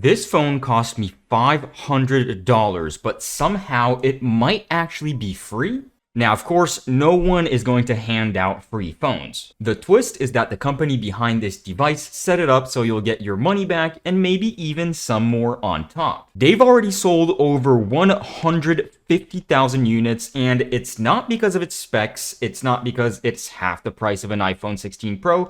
This phone cost me $500, but somehow it might actually be free. Now, of course, no one is going to hand out free phones. The twist is that the company behind this device set it up so you'll get your money back and maybe even some more on top. They've already sold over 150,000 units, and it's not because of its specs, it's not because it's half the price of an iPhone 16 Pro.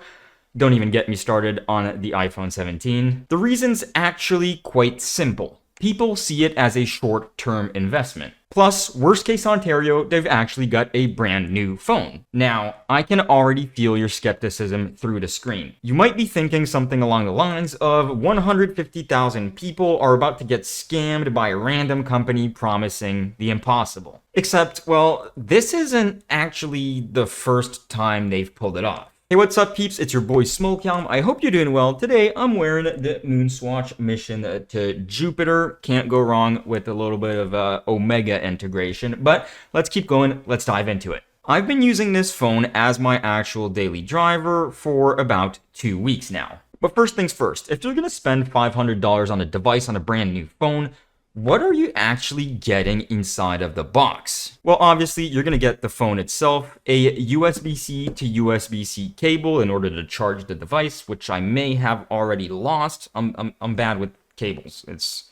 Don't even get me started on the iPhone 17. The reason's actually quite simple. People see it as a short-term investment. Plus, worst case Ontario, they've actually got a brand new phone. Now, I can already feel your skepticism through the screen. You might be thinking something along the lines of 150,000 people are about to get scammed by a random company promising the impossible. Except, well, this isn't actually the first time they've pulled it off. Hey, what's up, peeps? It's your boy smoklm. I hope you're doing well. Today, I'm wearing the Moonswatch mission to Jupiter. Can't go wrong with a little bit of Omega integration, but let's keep going. Let's dive into it. I've been using this phone as my actual daily driver for about 2 weeks now. But first things first, if you're going to spend $500 on a device on a brand new phone, what are you actually getting inside of the box? Well, obviously, you're going to get the phone itself, a USB-C to USB-C cable in order to charge the device, which I may have already lost. I'm bad with cables. It's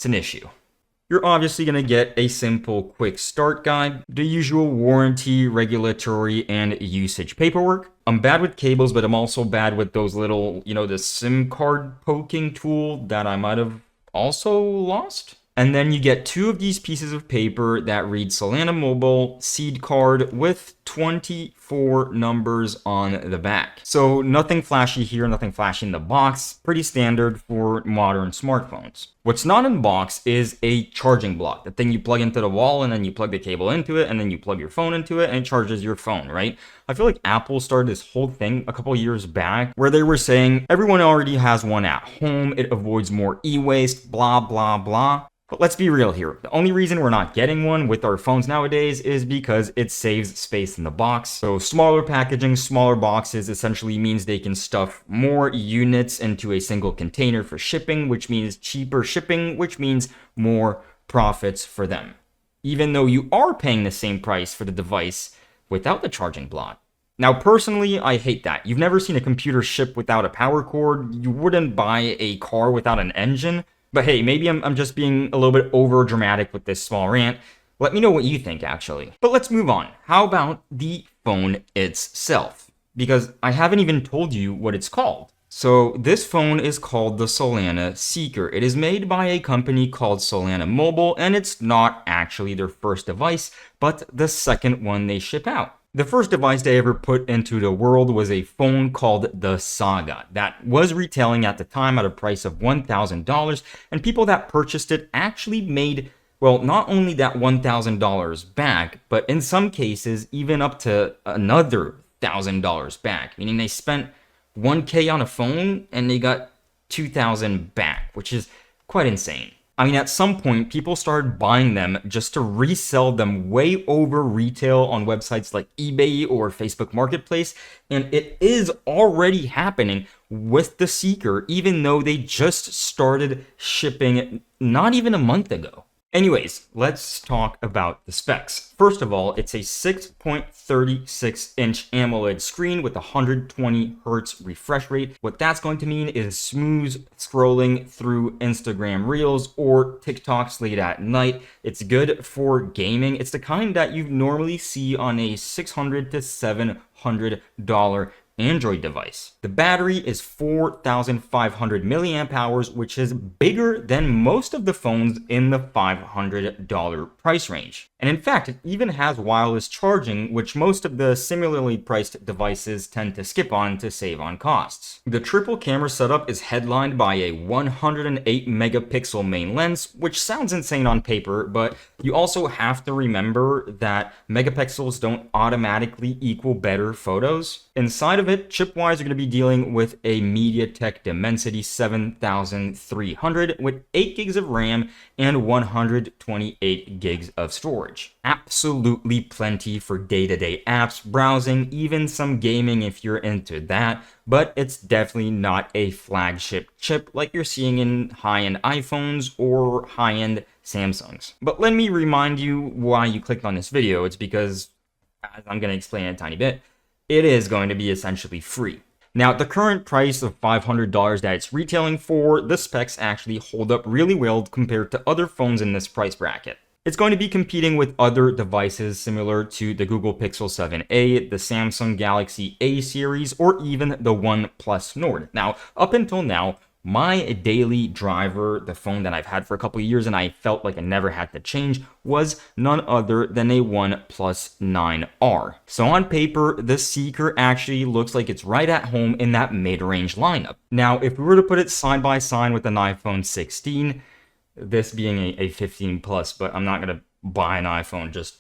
an issue. You're obviously going to get a simple quick start guide, the usual warranty, regulatory, and usage paperwork. I'm bad with cables, but I'm also bad with those little, the SIM card poking tool that I might have also lost. And then you get 2 of these pieces of paper that read Solana Mobile seed card with 24 numbers on the back. So nothing flashy here, nothing flashy in the box. Pretty standard for modern smartphones. What's not in the box is a charging block. The thing you plug into the wall and then you plug the cable into it and then you plug your phone into it and it charges your phone, right? I feel like Apple started this whole thing a couple years back where they were saying everyone already has one at home. It avoids more e-waste, blah, blah, blah. But let's be real here. The only reason we're not getting one with our phones nowadays is because it saves space in the box. So smaller packaging, smaller boxes essentially means they can stuff more units into a single container for shipping, which means cheaper shipping, which means more profits for them. Even though you are paying the same price for the device without the charging block. Now, personally, I hate that. You've never seen a computer ship without a power cord. You wouldn't buy a car without an engine. But hey, maybe I'm just being a little bit over dramatic with this small rant. Let me know what you think, actually. But let's move on. How about the phone itself? Because I haven't even told you what it's called. So this phone is called the Solana Seeker. It is made by a company called Solana Mobile, and it's not actually their first device, but the second one they ship out. The first device they ever put into the world was a phone called the Saga that was retailing at the time at a price of $1,000, and people that purchased it actually made, well, not only that $1,000 back, but in some cases even up to another $1,000 back, meaning they spent $1,000 on a phone and they got $2,000 back, which is quite insane. I mean, at some point, people started buying them just to resell them way over retail on websites like eBay or Facebook Marketplace, and it is already happening with the Seeker, even though they just started shipping not even a month ago. Anyways, let's talk about the specs. First of all, it's a 6.36-inch AMOLED screen with 120 Hz refresh rate. What that's going to mean is smooth scrolling through Instagram Reels or TikToks late at night. It's good for gaming. It's the kind that you normally see on a $600 to $700 Android device. The battery is 4,500 milliamp hours, which is bigger than most of the phones in the $500 price range. And in fact, it even has wireless charging, which most of the similarly priced devices tend to skip on to save on costs. The triple camera setup is headlined by a 108 megapixel main lens, which sounds insane on paper, but you also have to remember that megapixels don't automatically equal better photos. Inside of of it, chip-wise, you're going to be dealing with a MediaTek Dimensity 7300 with 8 gigs of RAM and 128 gigs of storage. Absolutely plenty for day-to-day apps, browsing, even some gaming if you're into that, but it's definitely not a flagship chip like you're seeing in high-end iPhones or high-end Samsungs. But let me remind you why you clicked on this video. It's because, as I'm going to explain in a tiny bit, it is going to be essentially free. Now, the current price of $500 that it's retailing for, the specs actually hold up really well compared to other phones in this price bracket. It's going to be competing with other devices similar to the Google Pixel 7a, the Samsung Galaxy A series, or even the OnePlus Nord. Now, up until now, my daily driver, the phone that I've had for a couple of years and I felt like I never had to change, was none other than a OnePlus 9R. So on paper, the Seeker actually looks like it's right at home in that mid-range lineup. Now, if we were to put it side by side with an iPhone 16, this being a 15 Plus, but I'm not going to buy an iPhone just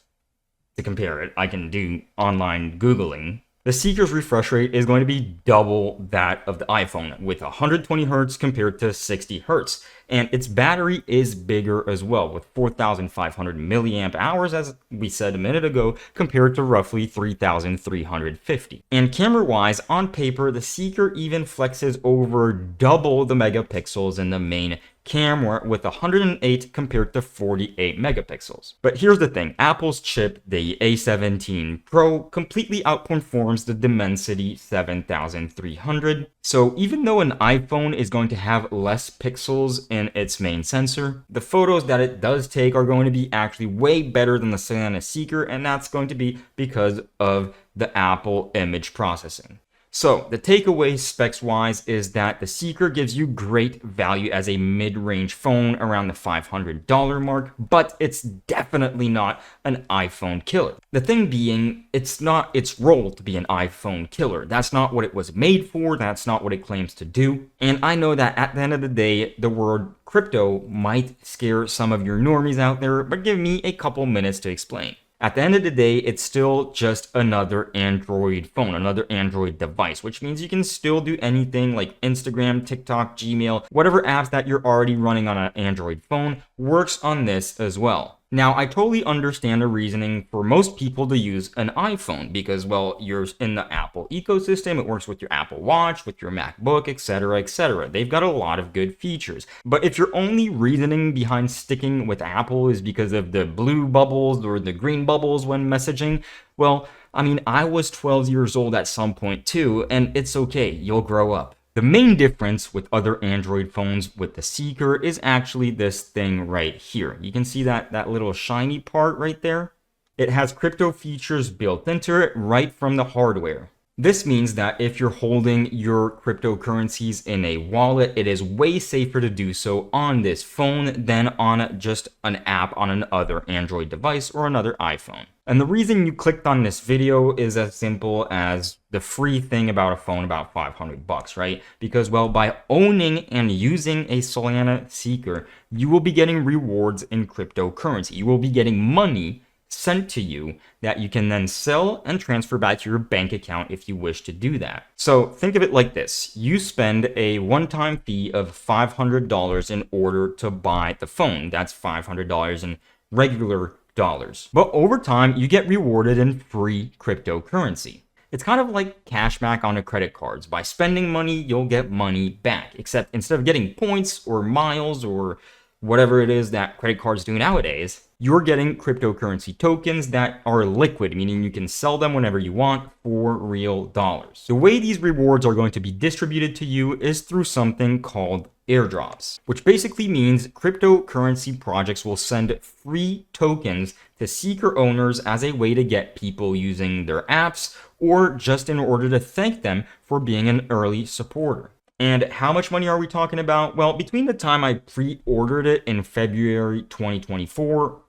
to compare it. I can do online Googling. The Seeker's refresh rate is going to be double that of the iPhone with 120 Hz compared to 60 Hz. And its battery is bigger as well with 4,500 milliamp hours, as we said a minute ago, compared to roughly 3,350. And camera-wise, on paper, the Seeker even flexes over double the megapixels in the main camera with 108 compared to 48 megapixels. But here's the thing, Apple's chip, the A17 Pro, completely outperforms the Dimensity 7300. So even though an iPhone is going to have less pixels in its main sensor, the photos that it does take are going to be actually way better than the Solana Seeker, and that's going to be because of the Apple image processing. So the takeaway specs-wise is that the Seeker gives you great value as a mid-range phone around the $500 mark, but it's definitely not an iPhone killer. The thing being, it's not its role to be an iPhone killer. That's not what it was made for, that's not what it claims to do. And I know that at the end of the day, the word crypto might scare some of your normies out there, but give me a couple minutes to explain. At the end of the day, it's still just another Android phone, another Android device, which means you can still do anything like Instagram, TikTok, Gmail, whatever apps that you're already running on an Android phone works on this as well. Now, I totally understand the reasoning for most people to use an iPhone because, well, you're in the Apple ecosystem. It works with your Apple Watch, with your MacBook, etc., etc. They've got a lot of good features. But if your only reasoning behind sticking with Apple is because of the blue bubbles or the green bubbles when messaging, well, I mean, I was 12 years old at some point too, and it's okay, you'll grow up. The main difference with other Android phones with the Seeker is actually this thing right here. You can see that little shiny part right there. It has crypto features built into it right from the hardware. This means that if you're holding your cryptocurrencies in a wallet, it is way safer to do so on this phone than on just an app on another Android device or another iPhone. And the reason you clicked on this video is as simple as the free thing about a phone about $500, right? Because, well, by owning and using a Solana Seeker, you will be getting rewards in cryptocurrency. You will be getting money sent to you that you can then sell and transfer back to your bank account if you wish to do that. So think of it like this. You spend a one-time fee of $500 in order to buy the phone. That's $500 in regular dollars. But over time, you get rewarded in free cryptocurrency. It's kind of like cash back on the credit cards. By spending money, you'll get money back. Except instead of getting points or miles or whatever it is that credit cards do nowadays, you're getting cryptocurrency tokens that are liquid, meaning you can sell them whenever you want for real dollars. The way these rewards are going to be distributed to you is through something called airdrops, which basically means cryptocurrency projects will send free tokens to Seeker owners as a way to get people using their apps or just in order to thank them for being an early supporter. And how much money are we talking about? Well, between the time I pre-ordered it in February 2024,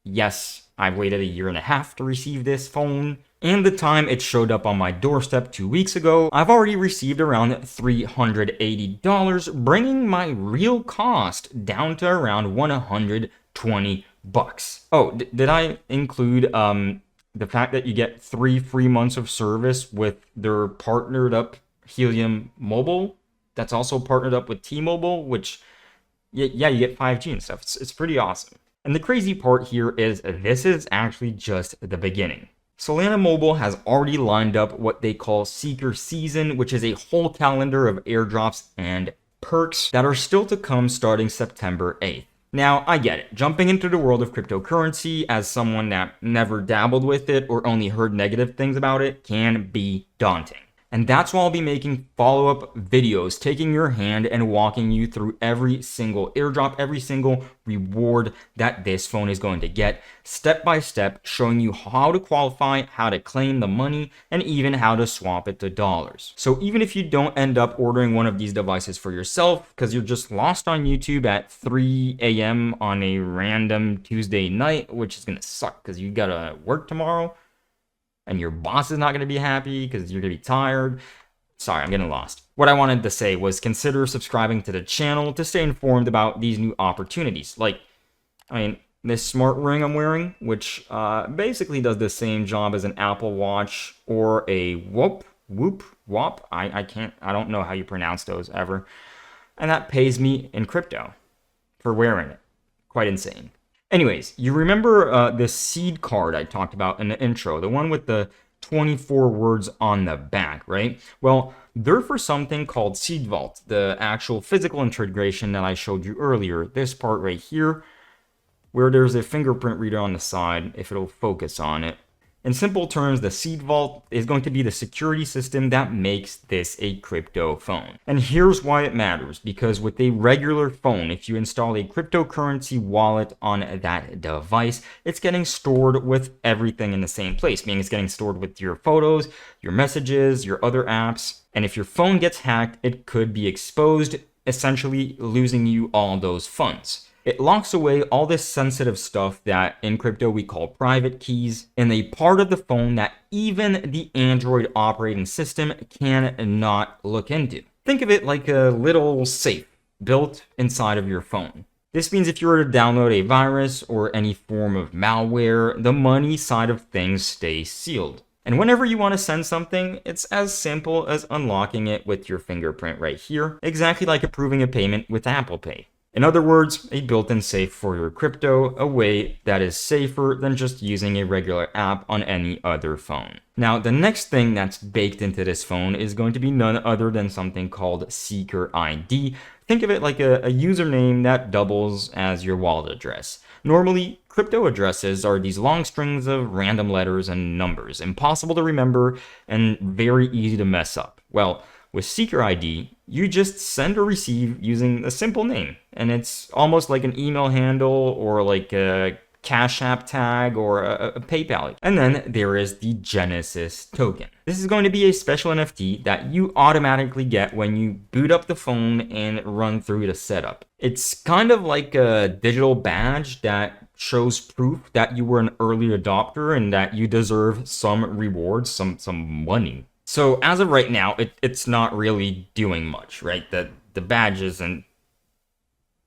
yes, I've waited a year and a half to receive this phone, and the time it showed up on my doorstep 2 weeks ago, I've already received around $380, bringing my real cost down to around $120. Oh, did I include the fact that you get 3 free months of service with their partnered up Helium Mobile, that's also partnered up with T-Mobile, which, yeah, you get 5G and stuff. It's pretty awesome. And the crazy part here is this is actually just the beginning. Solana Mobile has already lined up what they call Seeker Season, which is a whole calendar of airdrops and perks that are still to come starting September 8th. Now, I get it. Jumping into the world of cryptocurrency as someone that never dabbled with it or only heard negative things about it can be daunting. And that's why I'll be making follow-up videos, taking your hand and walking you through every single airdrop, every single reward that this phone is going to get, step by step, showing you how to qualify, how to claim the money, and even how to swap it to dollars. So even if you don't end up ordering one of these devices for yourself, because you're just lost on YouTube at 3 a.m. on a random Tuesday night, which is going to suck because you got to work tomorrow, and your boss is not going to be happy because you're going to be tired. Sorry, I'm getting lost. What I wanted to say was consider subscribing to the channel to stay informed about these new opportunities. Like, this smart ring I'm wearing, which basically does the same job as an Apple Watch or a Whoop. I don't know how you pronounce those ever. And that pays me in crypto for wearing it. Quite insane. Anyways, you remember the seed card I talked about in the intro, the one with the 24 words on the back, right? Well, they're for something called Seed Vault, the actual physical integration that I showed you earlier. This part right here, where there's a fingerprint reader on the side, if it'll focus on it. In simple terms, the Seed Vault is going to be the security system that makes this a crypto phone. And here's why it matters, because with a regular phone, if you install a cryptocurrency wallet on that device, it's getting stored with everything in the same place, meaning it's getting stored with your photos, your messages, your other apps. And if your phone gets hacked, it could be exposed, essentially losing you all those funds. It locks away all this sensitive stuff that in crypto we call private keys in a part of the phone that even the Android operating system cannot look into. Think of it like a little safe built inside of your phone. This means if you were to download a virus or any form of malware, the money side of things stays sealed. And whenever you want to send something, it's as simple as unlocking it with your fingerprint right here, exactly like approving a payment with Apple Pay. In other words, a built-in safe for your crypto, a way that is safer than just using a regular app on any other phone. Now, the next thing that's baked into this phone is going to be none other than something called Seeker ID. Think of it like a username that doubles as your wallet address. Normally, crypto addresses are these long strings of random letters and numbers, impossible to remember and very easy to mess up. Well, with Seeker ID, you just send or receive using a simple name, and it's almost like an email handle or like a Cash App tag or a PayPal. And then there is the Genesis token. This is going to be a special NFT that you automatically get when you boot up the phone and run through the setup. It's kind of like a digital badge that shows proof that you were an early adopter and that you deserve some rewards, some money. So as of right now, it's not really doing much, right? The badge isn't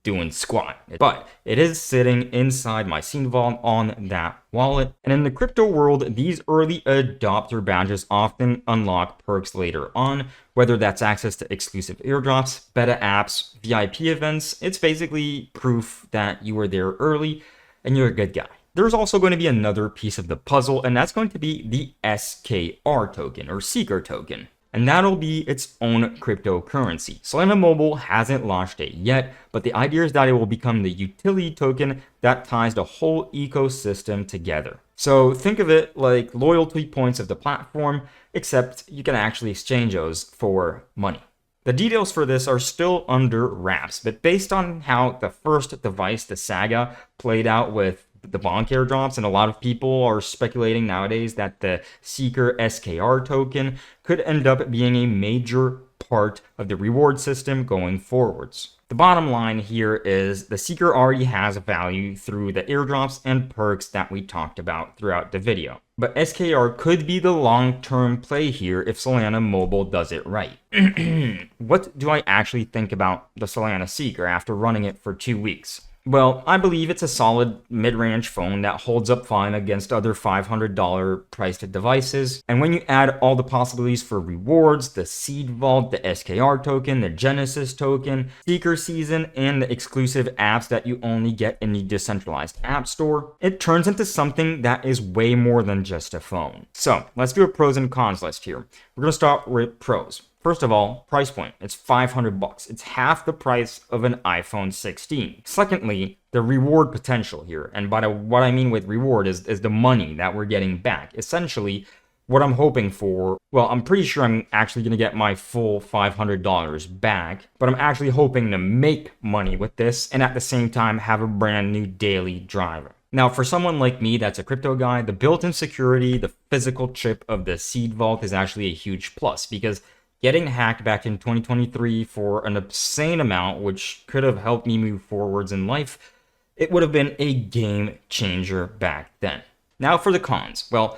doing squat, but it is sitting inside my Seed Vault on that wallet. And in the crypto world, these early adopter badges often unlock perks later on, whether that's access to exclusive airdrops, beta apps, VIP events. It's basically proof that you were there early and you're a good guy. There's also going to be another piece of the puzzle, and that's going to be the SKR token or Seeker token. And that'll be its own cryptocurrency. Solana Mobile hasn't launched it yet, but the idea is that it will become the utility token that ties the whole ecosystem together. So think of it like loyalty points of the platform, except you can actually exchange those for money. The details for this are still under wraps, but based on how the first device, the Saga, played out with the bonk airdrops, and a lot of people are speculating nowadays that the Seeker SKR token could end up being a major part of the reward system going forwards. The bottom line here is the Seeker already has value through the airdrops and perks that we talked about throughout the video. But SKR could be the long-term play here if Solana Mobile does it right. What do I actually think about the Solana Seeker after running it for 2 weeks? Well, I believe it's a solid mid-range phone that holds up fine against other $500 priced devices. And when you add all the possibilities for rewards, the Seed Vault, the SKR token, the Genesis token, Seeker Season, and the exclusive apps that you only get in the decentralized app store, it turns into something that is way more than just a phone. So let's do a pros and cons list here. We're gonna start with pros. First of all, price point. It's $500. It's half the price of an iPhone 16. Secondly, the reward potential here. And by what I mean with reward is the money that we're getting back. Essentially, what I'm hoping for, well, I'm pretty sure I'm actually going to get my full $500 back, but I'm actually hoping to make money with this and at the same time have a brand new daily driver. Now, for someone like me that's a crypto guy, the built-in security, the physical chip of the Seed Vault is actually a huge plus because getting hacked back in 2023 for an obscene amount, which could have helped me move forwards in life, it would have been a game changer back then. Now for the cons. Well,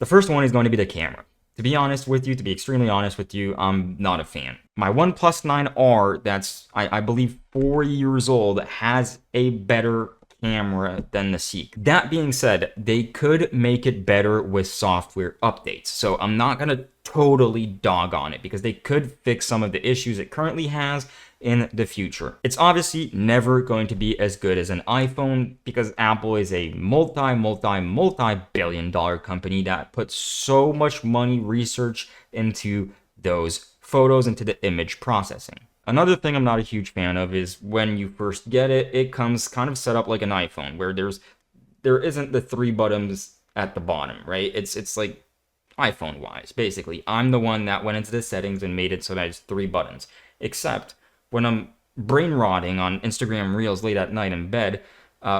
the first one is going to be the camera. To be honest with you, to be extremely honest with you, I'm not a fan. My OnePlus 9R, that's, I believe, 4 years old, has a better camera than the Seeker. That being said, they could make it better with software updates. So I'm not going to totally dog on it because they could fix some of the issues it currently has in the future. It's obviously never going to be as good as an iPhone because Apple is a multi-billion dollar company that puts so much money, research into those photos, into the image processing. Another thing I'm not a huge fan of is when you first get it, it comes kind of set up like an iPhone where there isn't the 3 buttons at the bottom, right? It's like iPhone wise, basically. I'm the one that went into the settings and made it so that it's 3 buttons. Except when I'm brain rotting on Instagram Reels late at night in bed,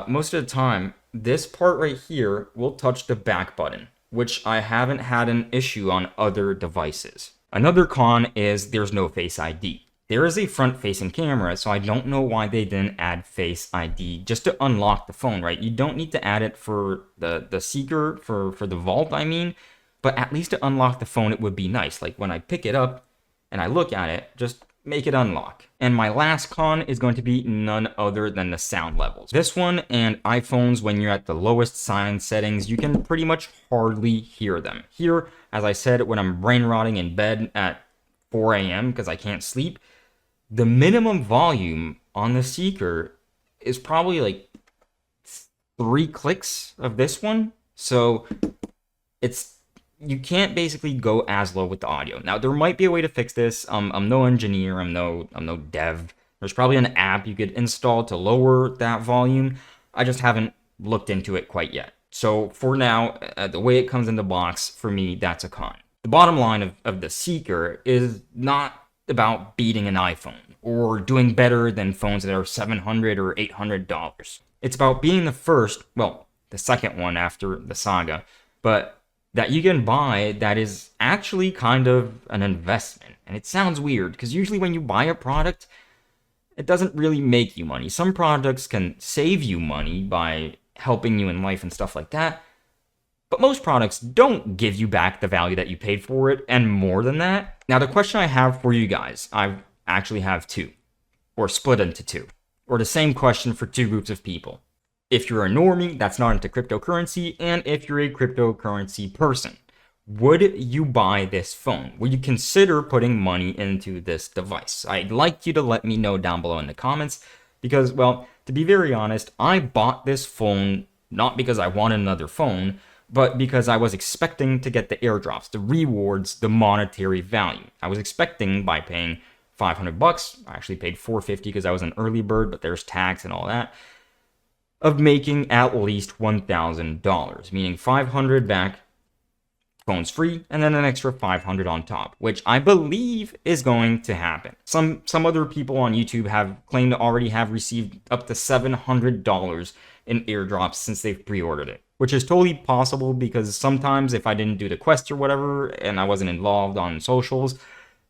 most of the time, this part right here will touch the back button, which I haven't had an issue on other devices. Another con is there's no Face ID. There is a front-facing camera, so I don't know why they didn't add Face ID just to unlock the phone, right? You don't need to add it for the Seeker, for the Vault, I mean, but at least to unlock the phone, it would be nice. Like when I pick it up and I look at it, just make it unlock. And my last con is going to be none other than the sound levels. This one and iPhones, when you're at the lowest silence settings, you can pretty much hardly hear them. Here, as I said, when I'm brain rotting in bed at 4 a.m. because I can't sleep, the minimum volume on the Seeker is probably like 3 clicks of this one. So you can't basically go as low with the audio. Now there might be a way to fix this. I'm no engineer, I'm no dev. There's probably an app you could install to lower that volume. I just haven't looked into it quite yet. So for now, the way it comes in the box, for me, that's a con. The bottom line of the Seeker is not about beating an iPhone or doing better than phones that are $700 or $800. It's about being the first, well, the second one after the Saga, but that you can buy that is actually kind of an investment. And it sounds weird because usually when you buy a product, it doesn't really make you money. Some products can save you money by helping you in life and stuff like that. But most products don't give you back the value that you paid for it and more than that. Now, the question I have for you guys, I actually have 2, or split into 2, or the same question for 2 groups of people. If you're a normie that's not into cryptocurrency, and if you're a cryptocurrency person, would you buy this phone? Would you consider putting money into this device? I'd like you to let me know down below in the comments because, well, to be very honest, I bought this phone not because I wanted another phone, but because I was expecting to get the airdrops, the rewards, the monetary value. I was expecting by paying $500, I actually paid $450 because I was an early bird, but there's tax and all that, of making at least $1,000, meaning $500 back, phone's free, and then an extra $500 on top, which I believe is going to happen. Some other people on YouTube have claimed to already have received up to $700 in airdrops since they've pre-ordered it, which is totally possible because sometimes if I didn't do the quest or whatever and I wasn't involved on socials,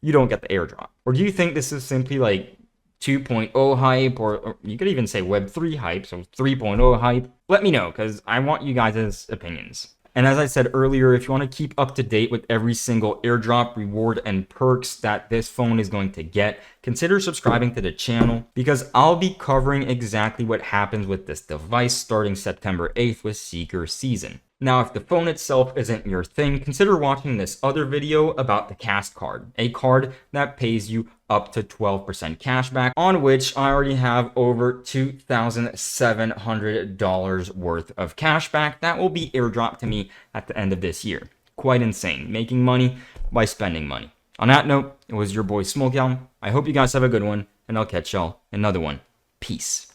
you don't get the airdrop. Or do you think this is simply like 2.0 hype, or you could even say Web 3 hype, so 3.0 hype? Let me know because I want you guys' opinions. And as I said earlier, if you want to keep up to date with every single airdrop, reward, and perks that this phone is going to get, consider subscribing to the channel, because I'll be covering exactly what happens with this device starting September 8th with Seeker season. Now, if the phone itself isn't your thing, consider watching this other video about the Cast card, a card that pays you up to 12% cashback, on which I already have over $2,700 worth of cashback that will be airdropped to me at the end of this year. Quite insane, making money by spending money. On that note, it was your boy smoklm. I hope you guys have a good one, and I'll catch y'all in another one. Peace.